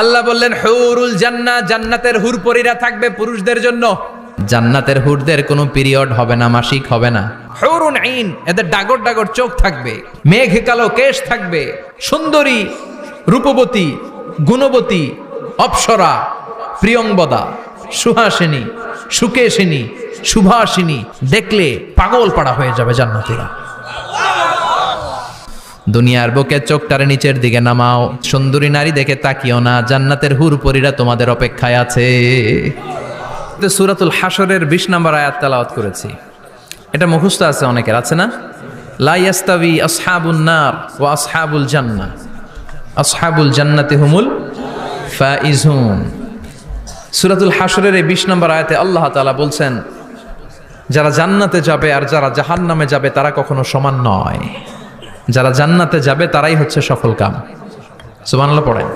আল্লাহ বললেন হুরুল জান্নাহ, জান্নাতের হুরপরীরা থাকবে পুরুষদের জন্য। জান্নাতের হুরদের কোনো পিরিয়ড হবে না, মাসিক হবে না। হুরুন আইন, এদের ডাগর ডাগর চোখ থাকবে, মেঘ কালো কেশ থাকবে, সুন্দরী, রূপবতী, গুণবতী, অপ্সরা, প্রিয়ংবদা, সুহাসিনী, সুকেশিনী, সুভাষিনী, দেখলে পাগল পাড়া হয়ে যাবে জান্নাতীরা। দুনিয়ার বুকে চোখটারে নিচের দিকে নামাও, সুন্দরী নারী দেখে তাকিও না, জান্নাতের হুরপরীরা তোমাদের অপেক্ষায় আছে। সূরাতুল হাশরের 20 নম্বর আয়াত তেলাওয়াত করেছি, এটা মুখস্থ আছে অনেকের, আছে না? লা ইয়াস্তাবি আসহাবুন নার ওয়া আসহাবুল জান্নাহ, আসহাবুল জান্নাতি হুমুল ফাইজুন। সূরাতুল হাশরের এই 20 নম্বর আয়াতে আল্লাহ তাআলা বলছেন, যারা জান্নাতে যাবে আর যারা জাহান্নামে যাবে তারা কখনো সমান নয়। যারা জান্নাতে যাবে তারাই হচ্ছে সফল কাম। সুবহানাল্লাহ পড়েন।